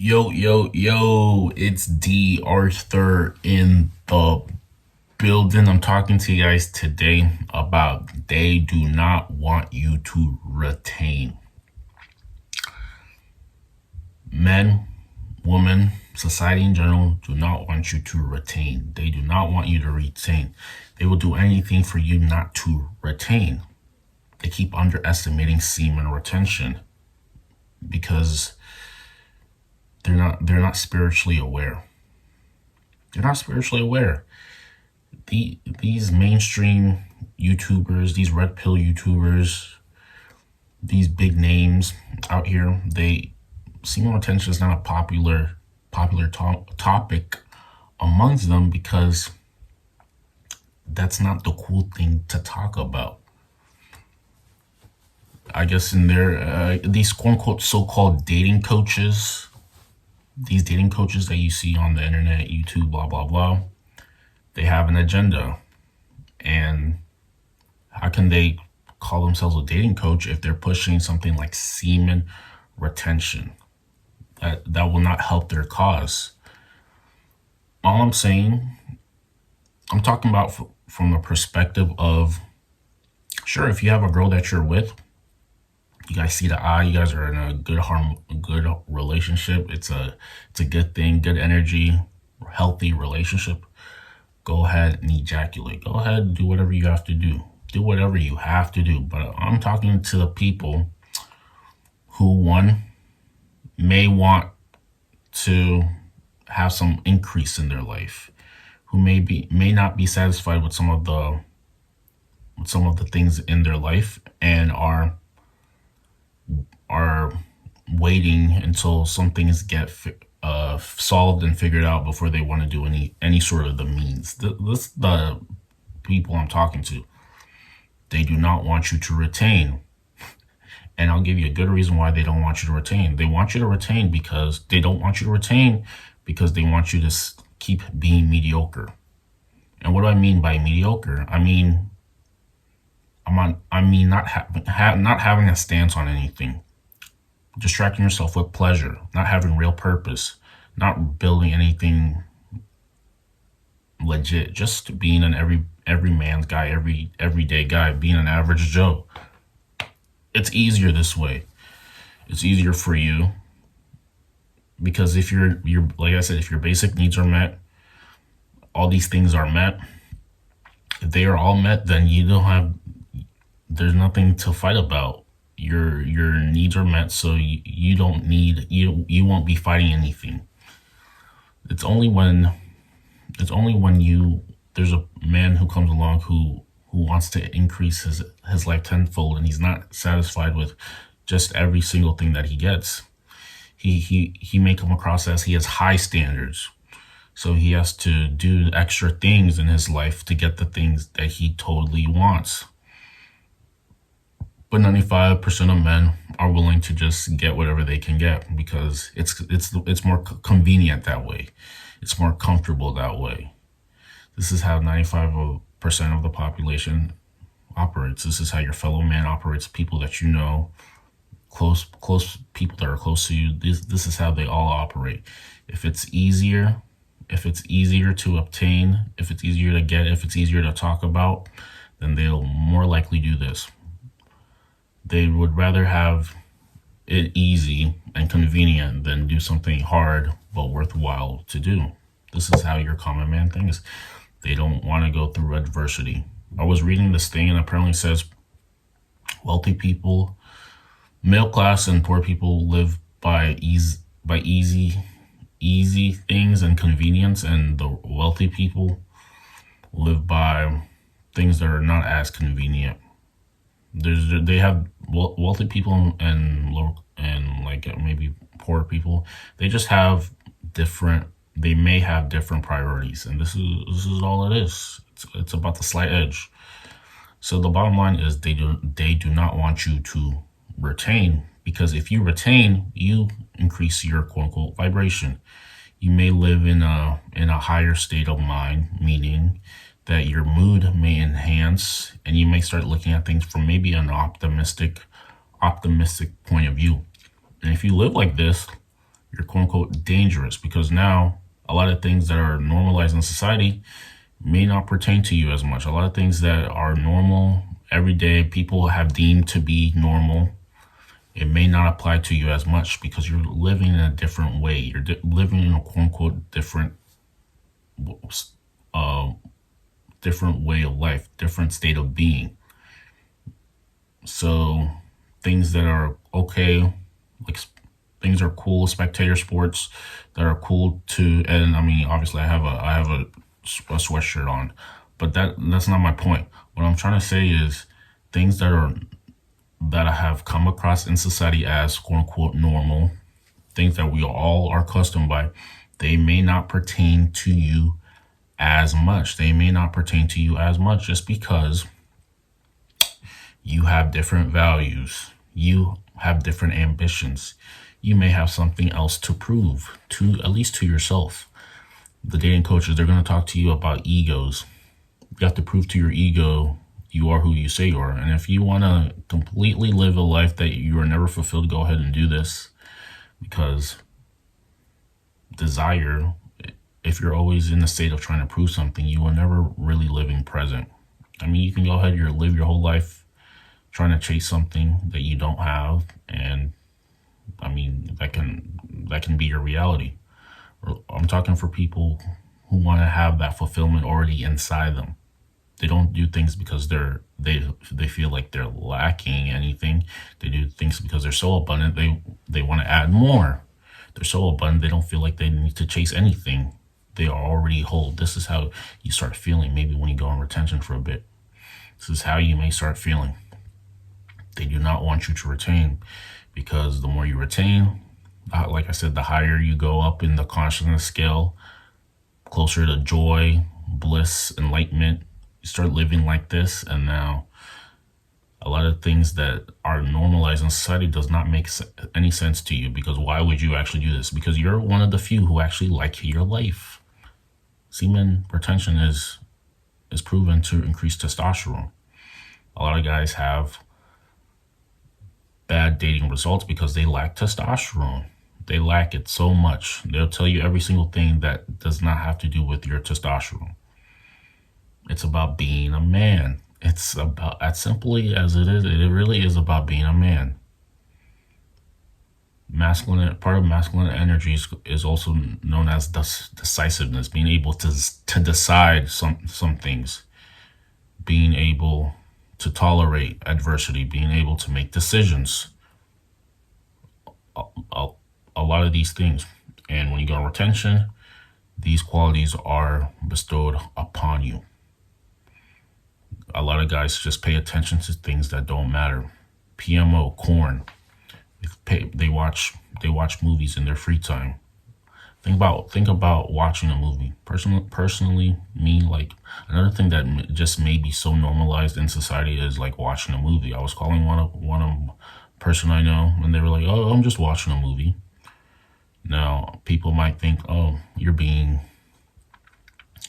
Yo, it's D.Arthur in the building. I'm talking to you guys today about they do not want you to retain. Men, women, society in general do not want you to retain. They do not want you to retain. They will do anything for you not to retain. They keep underestimating semen retention because they're not spiritually aware. They're not spiritually aware. These mainstream YouTubers, these red pill YouTubers, these big names out here, they semen retention is not a popular topic amongst them because that's not the cool thing to talk about. I guess in their these quote unquote so-called dating coaches, these dating coaches that you see on the internet, YouTube, blah blah blah, they have an agenda. And how can they call themselves a dating coach if they're pushing something like semen retention? That will not help their cause. All I'm saying, I'm talking about from the perspective of, sure, if you have a girl that you're with, you guys see the eye, you guys are in a good relationship. It's a good thing, good energy, healthy relationship. Go ahead and ejaculate. Go ahead and do whatever you have to do. Do whatever you have to do. But I'm talking to the people who, one, may want to have some increase in their life, who may not be satisfied with some of the things in their life and are waiting until some things get solved and figured out before they want to do any sort of the means. This the people I'm talking to. They do not want you to retain. And I'll give you a good reason why they don't want you to retain. They want you to retain because they don't want you to retain because they want you to keep being mediocre. And what do I mean by mediocre? I mean not having a stance on anything, distracting yourself with pleasure, not having real purpose, not building anything legit, just being an every man's guy, everyday guy, being an average Joe. It's easier this way. It's easier for you because if you're like I said, if your basic needs are met, all these things are met. If they are all met, then there's nothing to fight about. Your needs are met, so you won't be fighting anything. It's only when there's a man who comes along who wants to increase his life tenfold, and he's not satisfied with just every single thing that he gets. He may come across as he has high standards, so he has to do extra things in his life to get the things that he totally wants. But 95% of men are willing to just get whatever they can get because it's more convenient that way. It's more comfortable that way. This is how 95% of the population operates. This is how your fellow man operates. People that you know, close people that are close to you. This is how they all operate. If it's easier to obtain, if it's easier to get, if it's easier to talk about, then they'll more likely do this. They would rather have it easy and convenient than do something hard but worthwhile to do. This is how your common man thinks. They don't want to go through adversity. I was reading this thing and apparently it says wealthy people, middle class and poor people live by easy things and convenience, and the wealthy people live by things that are not as convenient. They have wealthy people and like maybe poor people. They just have different. They may have different priorities, and this is all it is. It's about the slight edge. So the bottom line is they do not want you to retain, because if you retain, you increase your quote unquote vibration. You may live in a higher state of mind, meaning that your mood may enhance and you may start looking at things from maybe an optimistic point of view. And if you live like this, you're quote unquote dangerous, because now a lot of things that are normalized in society may not pertain to you as much. A lot of things that are normal, everyday, people have deemed to be normal, it may not apply to you as much because you're living in a different way. You're living in a quote unquote uh, different way of life, different state of being. So things that are okay, like things are cool, spectator sports that are cool to, and I mean, obviously, I have a sweatshirt on, but that's not my point. What I'm trying to say is things that I have come across in society as quote unquote normal, things that we all are accustomed by, they may not pertain to you as much. They may not pertain to you as much just because you have different values. You have different ambitions. You may have something else to prove to, at least to yourself. The dating coaches, they're going to talk to you about egos. You have to prove to your ego you are who you say you are. And if you want to completely live a life that you are never fulfilled, go ahead and do this, because desire, if you're always in the state of trying to prove something, you will never really live in present. I mean, you can go ahead and live your whole life trying to chase something that you don't have, and I mean that can be your reality. I'm talking for people who want to have that fulfillment already inside them. They don't do things because they feel like they're lacking anything. They do things because they're so abundant. They want to add more. They're so abundant they don't feel like they need to chase anything. They are already whole. This is how you start feeling. Maybe when you go on retention for a bit, this is how you may start feeling. They do not want you to retain, because the more you retain, like I said, the higher you go up in the consciousness scale, closer to joy, bliss, enlightenment. You start living like this, and now a lot of things that are normalized in society does not make any sense to you, because why would you actually do this? Because you're one of the few who actually like your life. Semen retention is proven to increase testosterone. A lot of guys have bad dating results because they lack testosterone. They lack it so much. They'll tell you every single thing that does not have to do with your testosterone. It's about being a man. It's about, as simply as it is, it really is about being a man. Masculine, part of masculine energy is also known as decisiveness, being able to decide some things, being able to tolerate adversity, being able to make decisions. A lot of these things. And when you go on retention, these qualities are bestowed upon you. A lot of guys just pay attention to things that don't matter. PMO, corn. They watch movies in their free time. Think about watching a movie. Personally, me, like, another thing that just may be so normalized in society is like watching a movie. I was calling one of person I know, and they were like, "Oh, I'm just watching a movie." Now, people might think, "Oh, you're being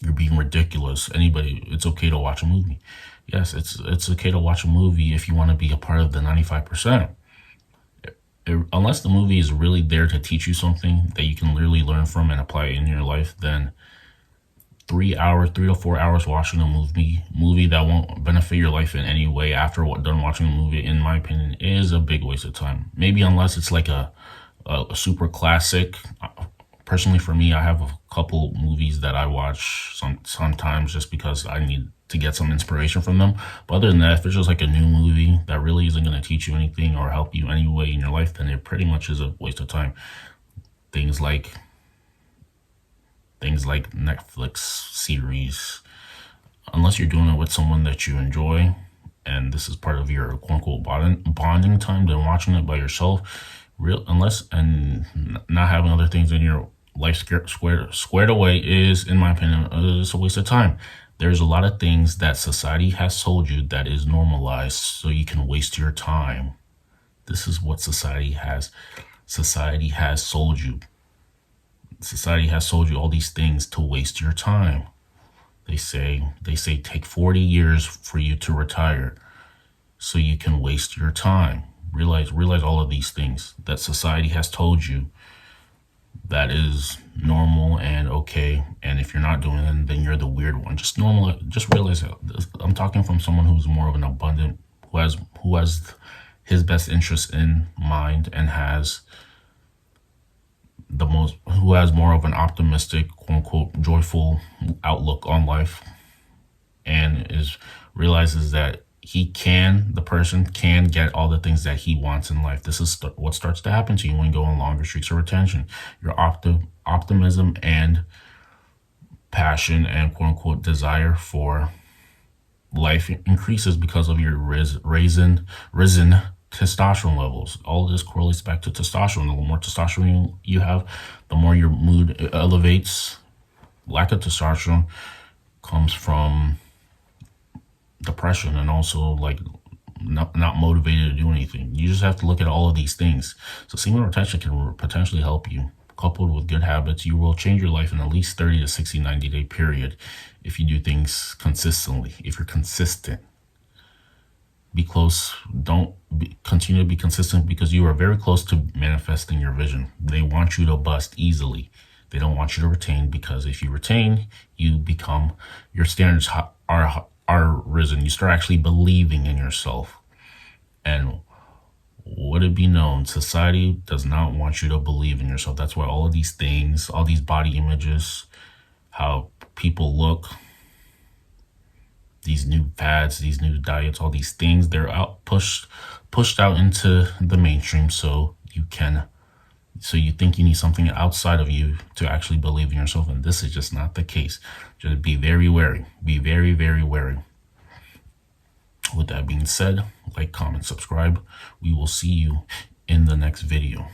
ridiculous. It's okay to watch a movie." Yes, it's okay to watch a movie if you want to be a part of the 95%. Unless the movie is really there to teach you something that you can literally learn from and apply in your life, then 3 to 4 hours watching a movie that won't benefit your life in any way after done watching a movie, in my opinion, is a big waste of time. Maybe unless it's like a super classic. Personally, for me, I have a couple movies that I watch sometimes just because I need to get some inspiration from them. But other than that, if it's just like a new movie that really isn't going to teach you anything or help you any way in your life, then it pretty much is a waste of time. Things like Netflix series, unless you're doing it with someone that you enjoy, and this is part of your quote unquote bonding time, then watching it by yourself, and not having other things in your life squared away is, in my opinion, it's a waste of time. There's a lot of things that society has told you that is normalized, so you can waste your time. This is what society has sold you. Society has sold you all these things to waste your time. They say take 40 years for you to retire, so you can waste your time. Realize all of these things that society has told you that is normal and okay. And if you're not doing it, then you're the weird one. Just realize that I'm talking from someone who's more of an abundant, who has his best interest in mind, and who has more of an optimistic, quote unquote, joyful outlook on life, and realizes that the person can get all the things that he wants in life. This is what starts to happen to you when you go on longer streaks of retention. Your optimism and passion and quote unquote desire for life increases because of your risen testosterone levels. All of this correlates back to testosterone. The more testosterone you have, the more your mood elevates. Lack of testosterone comes from depression and also like not motivated to do anything. You just have to look at all of these things. So semen retention can potentially help you. Coupled with good habits, you will change your life in at least 30 to 60, 90-day period if you do things consistently. If you're consistent, be close. Continue to be consistent, because you are very close to manifesting your vision. They want you to bust easily. They don't want you to retain, because if you retain, your standards are risen. You start actually believing in yourself. And would it be known, society does not want you to believe in yourself. That's why all of these things, all these body images, how people look, these new fads, these new diets, all these things, they're pushed out into the mainstream so you think you need something outside of you to actually believe in yourself, and this is just not the case. Just be very wary. Be very, very wary. With that being said, like, comment, subscribe. We will see you in the next video.